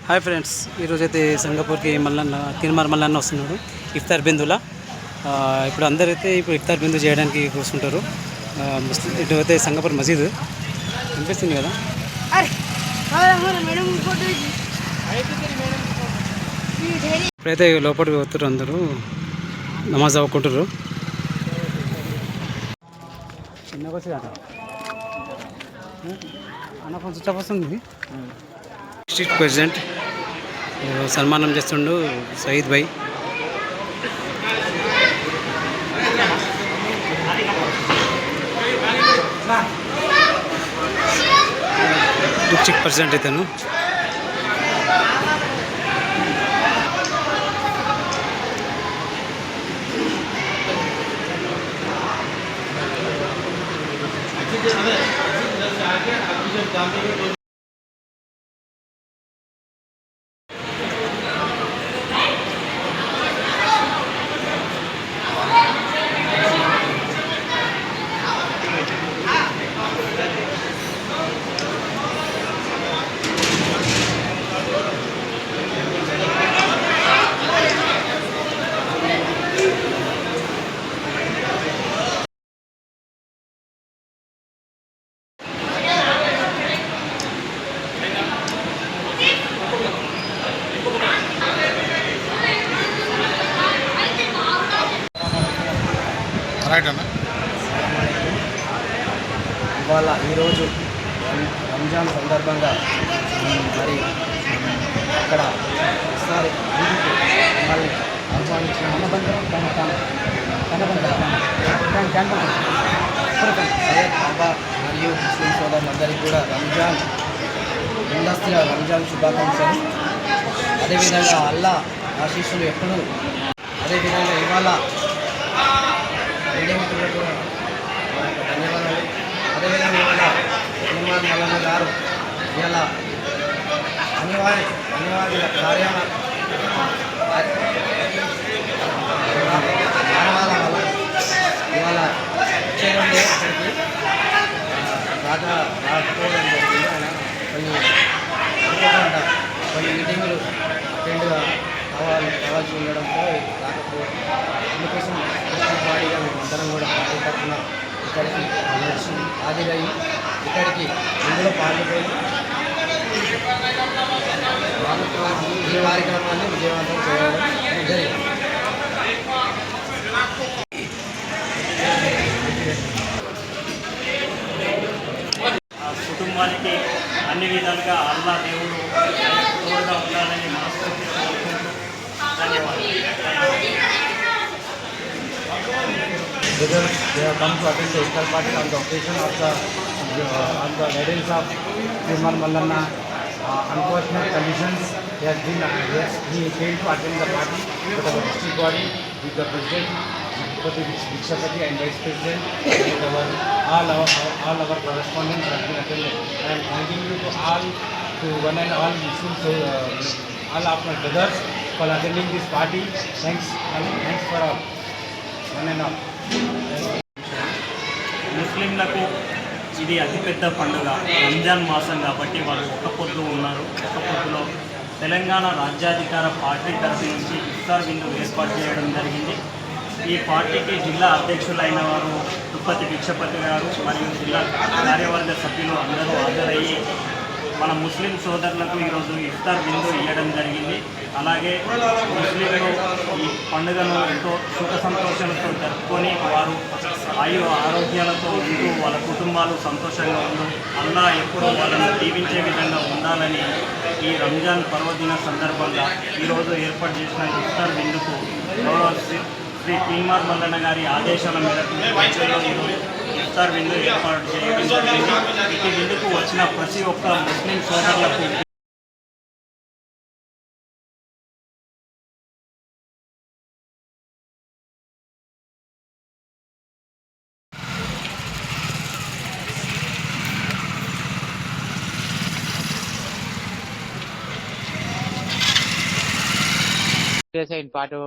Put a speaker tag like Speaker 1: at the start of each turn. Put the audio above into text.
Speaker 1: Hi friends, ఈరోజైతే సంగపూర్కి మల్లన్న తిరుమల మల్లన్న వస్తున్నాడు ఇఫ్తార్ బిందులా. ఇప్పుడు అందరైతే ఇఫ్తార్ బిందు చేయడానికి కూర్చుంటారు. ఇటు అయితే సంగపూర్ మసీద్ అనిపిస్తుంది కదా. ఇప్పుడైతే లోపలికి పోతారు, అందరూ నమాజ్ అవ్వకుంటారు. చిన్నగా వచ్చి అన్న కొంచెం స్టాప్ వస్తుంది. స్ట్రీట్ ప్రెసిడెంట్ సన్మానం చేస్తుండు సయీద్ భాయ్. డిస్ట్రిక్ట్ ప్రెసిడెంట్ ఇతను.
Speaker 2: ఇవాళ ఈరోజు రంజాన్ సందర్భంగా మరి అక్కడ ఒకసారి మమ్మల్ని ఆహ్వానించిన సయ్యద్ బాబా మరియు ముస్లిం సోదరులందరికీ కూడా ముందస్తుగా రంజాన్ శుభాకాంక్షలు. అదేవిధంగా అల్లా ఆశీస్సులు ఎప్పుడు. అదేవిధంగా ఇవాళ మీడియా మిత్రులకు ధన్యవాదాలు. అదేవిధంగా ఇవాళ తిరుమల మల్లన్న గారు ఇవాళ అనివార్య కార్యాల వల్ల ఇవాళ వచ్చేదండి అక్కడికి రాకపోవడం జరిగింది. ఆయన కొన్ని మీటింగులు అటెండ్గా కావాల్సి ఉండడంతో రాకపోవడం. అందుకోసం బాడీగా మేము అందరం కూడా పార్టీ తరఫున ఇక్కడికి వచ్చి హాజరయ్యి ఇక్కడికి ఇందులో పాల్గొని ఈ కార్యక్రమాన్ని విజయవంతం చేయడం జరిగింది.
Speaker 3: కుటుంబానికి అన్ని విధాలుగా అల్లా దేవుడు తోడుగా ఉండాలని మనస్ఫూర్తి కోరుకుంటూ ధన్యవాదాలు.
Speaker 2: Brothers, they have come to attend the iftar party on the occasion of the weddings of Tirumal Mallanna. Unfortunate conditions, he failed to attend the party, but our district body with the president, Vikshapati and vice president, and all our correspondents have been attended. I am thanking you to one and all Muslims, all of my brothers for attending this party. Thanks for all, one and all.
Speaker 3: ముస్లింలకు ఇది అతిపెద్ద పండుగ రంజాన్ మాసం కాబట్టి వాళ్ళు ఒక్క పొద్దు ఉన్నారు. ఒక్క పొద్దులో తెలంగాణ రాజ్యాధికార పార్టీ తరఫు నుంచి ఇఫ్తార్ విందు ఏర్పాటు చేయడం జరిగింది. ఈ పార్టీకి జిల్లా అధ్యక్షులైన వారు తుప్పతి భిక్షపతి గారు మరియు జిల్లా కార్యవర్గ సభ్యులు అందరూ హాజరయ్యి మన ముస్లిం సోదరులకు ఈరోజు ఇఫ్తార్ విందు ఇవ్వడం జరిగింది. అలాగే ముస్లింలు ఈ పండుగను ఎంతో సుఖ సంతోషాలతో జరుపుకొని వారు ఆరోగ్యాలతో ఉంటూ వాళ్ళ కుటుంబాలు సంతోషంగా ఉంటూ అల్లా ఎప్పుడూ వాళ్ళను దీవించే విధంగా ఉండాలని ఈ రంజాన్ పర్వదిన సందర్భంగా ఈరోజు ఏర్పాటు చేసిన ఇఫ్తార్ విందుకు గౌరవ శ్రీ తిరుమల మల్లన్న గారి ఆదేశాల మేరకు ఈరోజు ఇఫ్తార్ విందు ఏర్పాటు చేయడం జరిగింది. ఇటు విందుకు వచ్చిన ప్రతి ఒక్క ముస్లిం సోదరులకు
Speaker 4: in part of